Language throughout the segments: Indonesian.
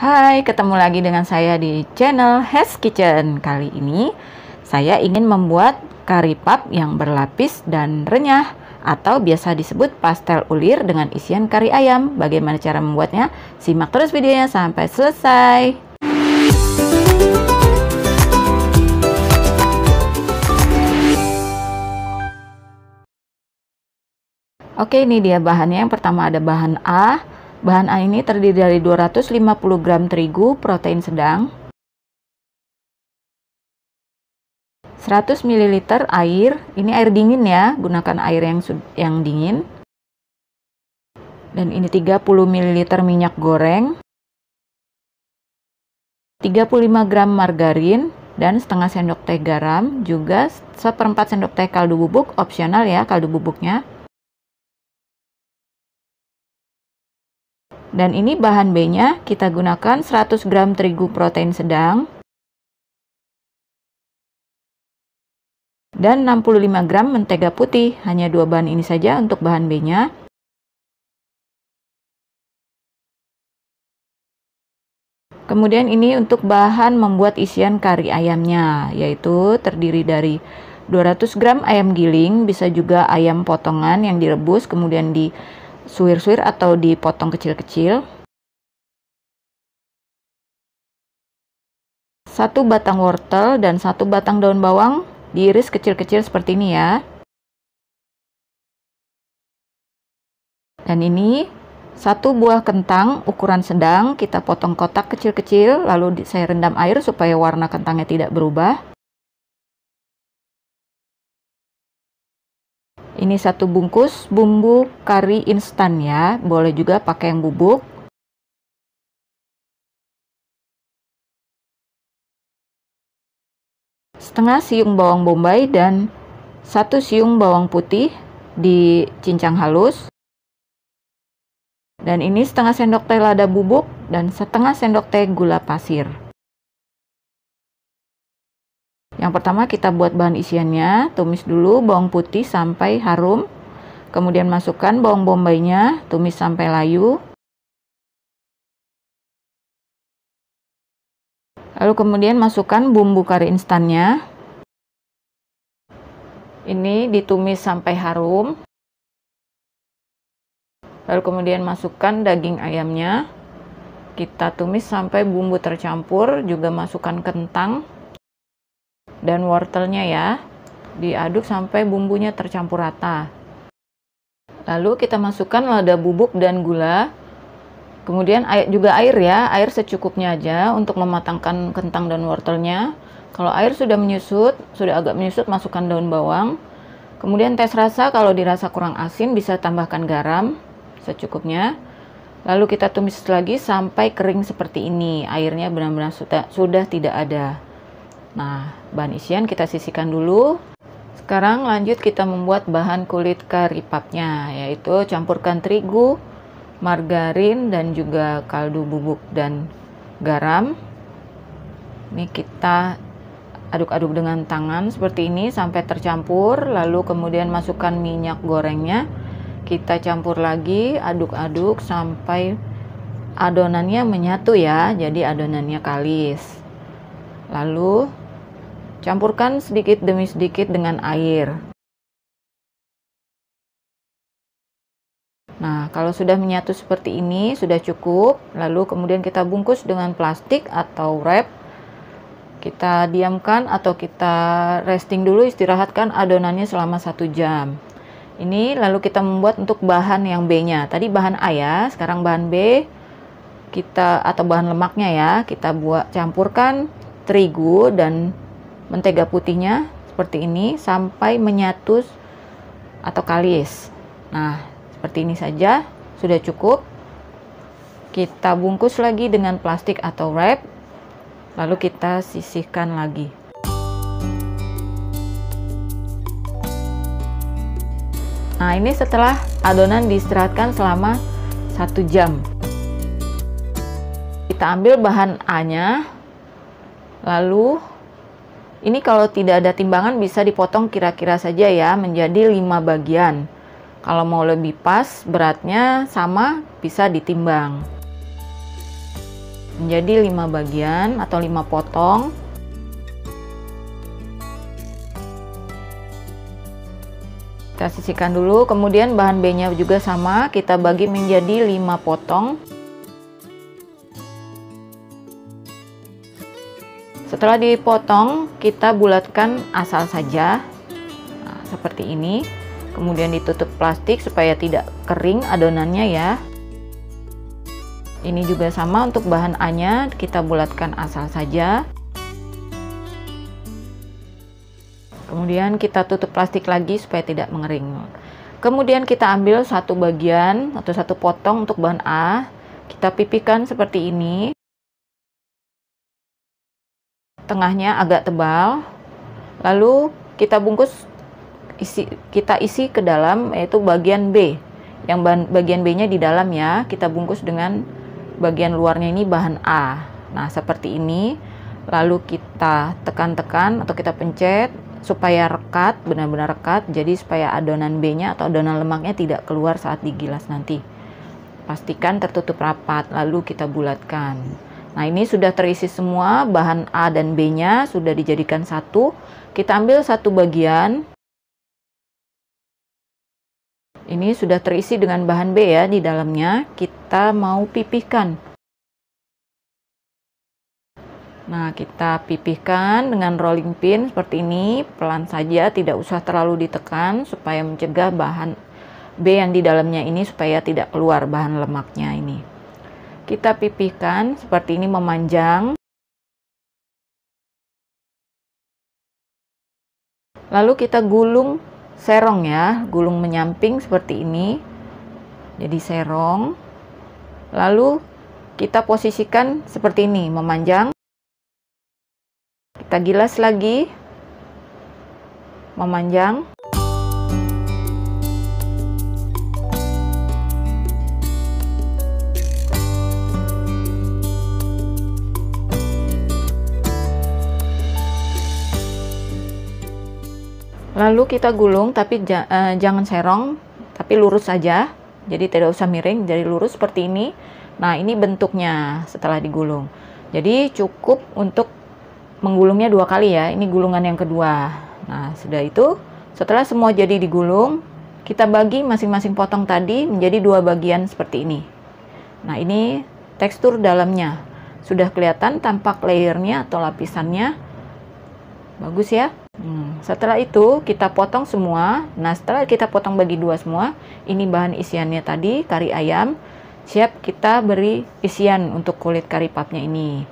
Hai, ketemu lagi dengan saya di channel Hes Kitchen. Kali ini saya ingin membuat kari pap yang berlapis dan renyah atau biasa disebut pastel ulir dengan isian kari ayam. Bagaimana cara membuatnya? Simak terus videonya sampai selesai. Oke, ini dia bahannya. Yang pertama ada bahan A. Bahan A ini terdiri dari 250 gram terigu protein sedang, 100 ml air. Ini air dingin ya, gunakan air yang dingin. Dan ini 30 ml minyak goreng, 35 gram margarin, dan setengah sendok teh garam, juga seperempat sendok teh kaldu bubuk, opsional ya kaldu bubuknya. Dan ini bahan B-nya, kita gunakan 100 gram terigu protein sedang dan 65 gram mentega putih. Hanya dua bahan ini saja untuk bahan B-nya. Kemudian ini untuk bahan membuat isian kari ayamnya, yaitu terdiri dari 200 gram ayam giling, bisa juga ayam potongan yang direbus kemudian disuir-suir atau dipotong kecil-kecil. 1 batang wortel dan 1 batang daun bawang diiris kecil-kecil seperti ini ya. Dan ini 1 buah kentang ukuran sedang, kita potong kotak kecil-kecil, lalu saya rendam air supaya warna kentangnya tidak berubah. Ini 1 bungkus bumbu kari instan ya, boleh juga pakai yang bubuk. Setengah siung bawang bombay dan 1 siung bawang putih dicincang halus. Dan ini setengah sendok teh lada bubuk dan setengah sendok teh gula pasir. Yang pertama kita buat bahan isiannya, tumis dulu bawang putih sampai harum. Kemudian masukkan bawang bombaynya, tumis sampai layu. Lalu kemudian masukkan bumbu kari instannya. Ini ditumis sampai harum. Lalu kemudian masukkan daging ayamnya. Kita tumis sampai bumbu tercampur, juga masukkan kentang dan wortelnya ya. Diaduk sampai bumbunya tercampur rata. Lalu kita masukkan lada bubuk dan gula. Kemudian juga air ya, air secukupnya aja untuk mematangkan kentang dan wortelnya. Kalau air sudah menyusut, sudah agak menyusut, masukkan daun bawang. Kemudian tes rasa, kalau dirasa kurang asin bisa tambahkan garam secukupnya. Lalu kita tumis lagi sampai kering seperti ini. Airnya benar-benar sudah tidak ada. Nah, bahan isian kita sisihkan dulu. Sekarang lanjut kita membuat bahan kulit kari papnya, yaitu campurkan terigu, margarin dan juga kaldu bubuk dan garam. Ini kita aduk-aduk dengan tangan seperti ini sampai tercampur. Lalu kemudian masukkan minyak gorengnya. Kita campur lagi, aduk-aduk sampai adonannya menyatu ya, jadi adonannya kalis. Lalu campurkan sedikit demi sedikit dengan air. Nah, kalau sudah menyatu seperti ini, sudah cukup. Lalu kemudian kita bungkus dengan plastik atau wrap. Kita diamkan atau kita resting dulu, istirahatkan adonannya selama 1 jam. Ini lalu kita membuat untuk bahan yang B-nya. Tadi bahan A ya, sekarang bahan B atau bahan lemaknya ya. Kita campurkan terigu dan mentega putihnya seperti ini sampai menyatu atau kalis. Nah, seperti ini saja sudah cukup. Kita bungkus lagi dengan plastik atau wrap. Lalu kita sisihkan lagi. Nah, ini setelah adonan diistirahatkan selama 1 jam. Kita ambil bahan A-nya. Lalu ini kalau tidak ada timbangan bisa dipotong kira-kira saja ya, menjadi 5 bagian. Kalau mau lebih pas beratnya sama, bisa ditimbang. menjadi 5 bagian atau 5 potong. Kita sisihkan dulu, kemudian bahan B-nya juga sama, kita bagi menjadi 5 potong. Setelah dipotong, kita bulatkan asal saja. Nah, seperti ini. Kemudian ditutup plastik supaya tidak kering adonannya ya. Ini juga sama untuk bahan A-nya, kita bulatkan asal saja. Kemudian kita tutup plastik lagi supaya tidak mengering. Kemudian kita ambil satu bagian atau satu potong untuk bahan A. Kita pipihkan seperti ini. Tengahnya agak tebal. Lalu kita bungkus, kita isi ke dalam, yaitu bagian B. Yang bagian B-nya di dalam ya. Kita bungkus dengan bagian luarnya ini bahan A. Nah, seperti ini. Lalu kita tekan-tekan atau kita pencet supaya rekat, benar-benar rekat, jadi supaya adonan B-nya atau adonan lemaknya tidak keluar saat digilas nanti. Pastikan tertutup rapat, lalu kita bulatkan. Nah, ini sudah terisi semua, bahan A dan B-nya sudah dijadikan satu. Kita ambil satu bagian. Ini sudah terisi dengan bahan B ya di dalamnya, kita mau pipihkan. Nah, kita pipihkan dengan rolling pin seperti ini, pelan saja, tidak usah terlalu ditekan supaya mencegah bahan B yang di dalamnya ini supaya tidak keluar bahan lemaknya ini. Kita pipihkan seperti ini memanjang. Lalu kita gulung serong ya, gulung menyamping seperti ini. Jadi serong. Lalu kita posisikan seperti ini, memanjang. Kita gilas lagi, memanjang. Lalu kita gulung, tapi jangan serong, tapi lurus saja. Jadi tidak usah miring, jadi lurus seperti ini. Nah, ini bentuknya setelah digulung. Jadi cukup untuk menggulungnya 2 kali ya, ini gulungan yang kedua. Nah, sudah itu, setelah semua jadi digulung, kita bagi masing-masing potong tadi menjadi 2 bagian seperti ini. Nah, ini tekstur dalamnya. Sudah kelihatan tampak layernya atau lapisannya. Bagus ya. Setelah itu, kita potong semua. Nah, setelah kita potong bagi 2 semua, ini bahan isiannya tadi, kari ayam. Siap kita beri isian untuk kulit kari papnya ini.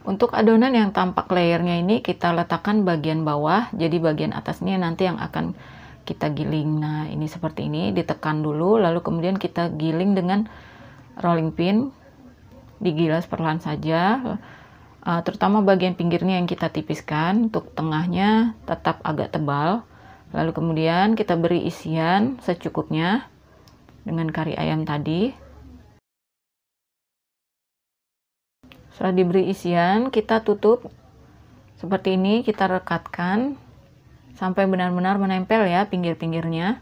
Untuk adonan yang tampak layernya ini kita letakkan bagian bawah, jadi bagian atasnya nanti yang akan kita giling. Nah, ini seperti ini, ditekan dulu, lalu kemudian kita giling dengan rolling pin, digilas perlahan saja, terutama bagian pinggirnya yang kita tipiskan, untuk tengahnya tetap agak tebal. Lalu kemudian kita beri isian secukupnya dengan kari ayam tadi. Setelah diberi isian, kita tutup seperti ini, kita rekatkan sampai benar-benar menempel ya pinggir-pinggirnya.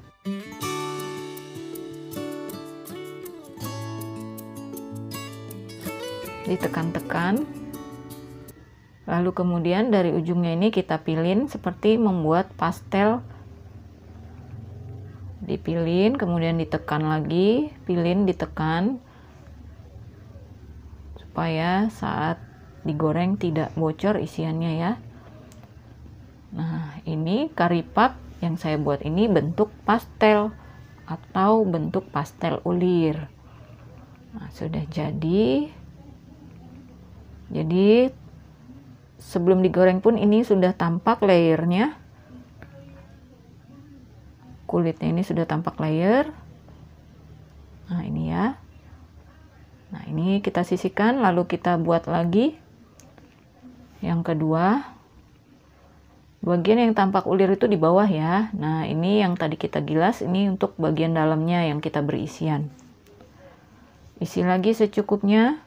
Ditekan-tekan. Lalu kemudian dari ujungnya ini kita pilin seperti membuat pastel. Dipilin, kemudian ditekan lagi, pilin, ditekan. Supaya saat digoreng tidak bocor isiannya ya. Nah, ini kari pap yang saya buat ini bentuk pastel atau bentuk pastel ulir. Nah, sudah jadi. Jadi sebelum digoreng pun ini sudah tampak layernya. Kulitnya ini sudah tampak layer. Nah, ini ya. Nah, ini kita sisihkan, lalu kita buat lagi yang kedua. Bagian yang tampak ulir itu di bawah ya. Nah, ini yang tadi kita gilas, ini untuk bagian dalamnya yang kita beri isian. Isi lagi secukupnya.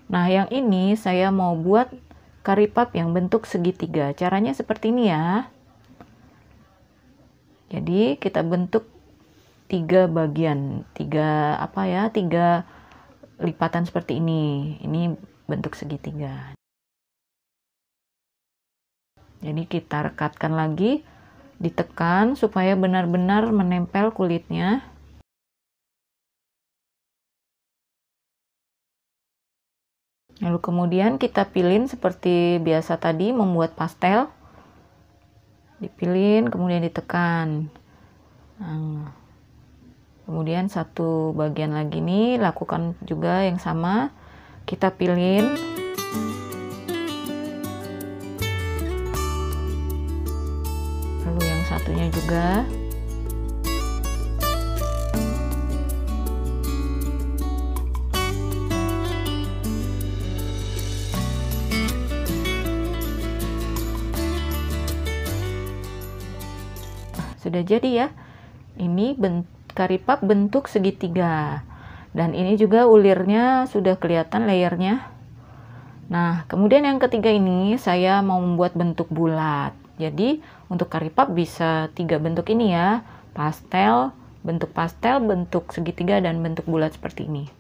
Nah, yang ini saya mau buat kari pap yang bentuk segitiga. Caranya seperti ini ya. Jadi kita bentuk 3 bagian, 3 lipatan seperti ini. Ini bentuk segitiga. Jadi kita rekatkan lagi, ditekan supaya benar-benar menempel kulitnya. Lalu kemudian kita pilin seperti biasa tadi membuat pastel. Dipilin, kemudian ditekan. Nah, kemudian satu bagian lagi nih, lakukan juga yang sama. Kita pilin. Lalu yang satunya juga. Sudah jadi ya. Ini curry puff bentuk segitiga. Dan ini juga ulirnya sudah kelihatan layernya. Nah, kemudian yang ketiga ini saya mau membuat bentuk bulat. Jadi untuk curry puff bisa 3 bentuk ini ya. Pastel, bentuk segitiga, dan bentuk bulat seperti ini.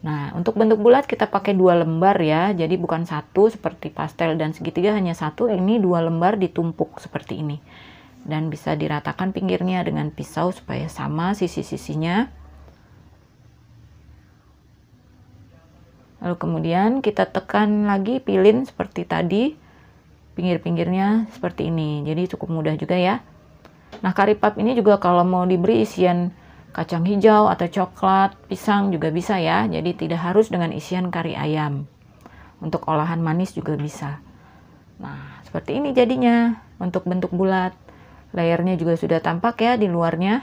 Nah, untuk bentuk bulat kita pakai 2 lembar ya. Jadi bukan satu seperti pastel dan segitiga, hanya satu. Ini 2 lembar ditumpuk seperti ini. Dan bisa diratakan pinggirnya dengan pisau supaya sama sisi-sisinya. Lalu kemudian kita tekan lagi, pilin seperti tadi, pinggir-pinggirnya seperti ini. Jadi cukup mudah juga ya. Nah, curry puff ini juga kalau mau diberi isian kacang hijau atau coklat, pisang juga bisa ya. Jadi tidak harus dengan isian kari ayam. Untuk olahan manis juga bisa. Nah, seperti ini jadinya untuk bentuk bulat. Layernya juga sudah tampak ya di luarnya.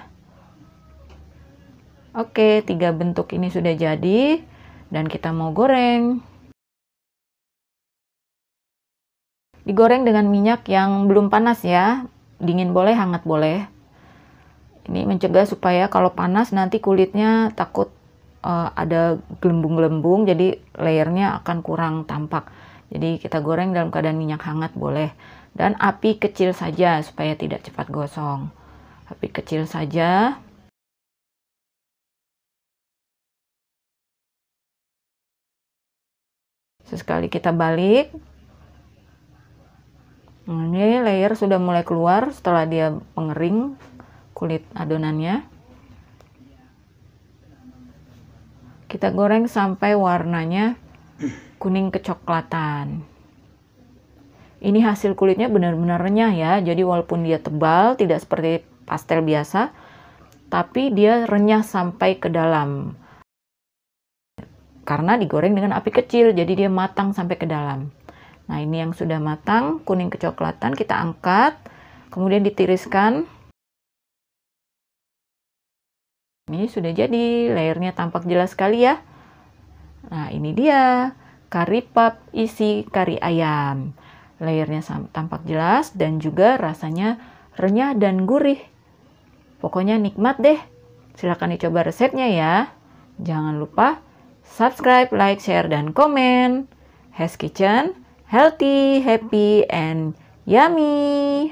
Oke, 3 bentuk ini sudah jadi dan kita mau goreng. Digoreng dengan minyak yang belum panas ya. Dingin boleh, hangat boleh. Ini mencegah supaya kalau panas nanti kulitnya takut ada gelembung-gelembung, jadi layernya akan kurang tampak. Jadi kita goreng dalam keadaan minyak hangat boleh. Dan api kecil saja supaya tidak cepat gosong. Api kecil saja. Sesekali kita balik. Nah, ini layer sudah mulai keluar setelah dia mengering kulit adonannya. Kita goreng sampai warnanya kuning kecoklatan. Ini hasil kulitnya benar-benar renyah ya. Jadi walaupun dia tebal, tidak seperti pastel biasa, tapi dia renyah sampai ke dalam. Karena digoreng dengan api kecil, jadi dia matang sampai ke dalam. Nah, ini yang sudah matang, kuning kecoklatan, kita angkat, kemudian ditiriskan. Ini sudah jadi, layernya tampak jelas sekali ya. Nah, ini dia, curry puff isi kari ayam. Layernya tampak jelas dan juga rasanya renyah dan gurih. Pokoknya nikmat deh. Silahkan dicoba resepnya ya. Jangan lupa subscribe, like, share, dan komen. Hes Kitchen, healthy, happy, and yummy.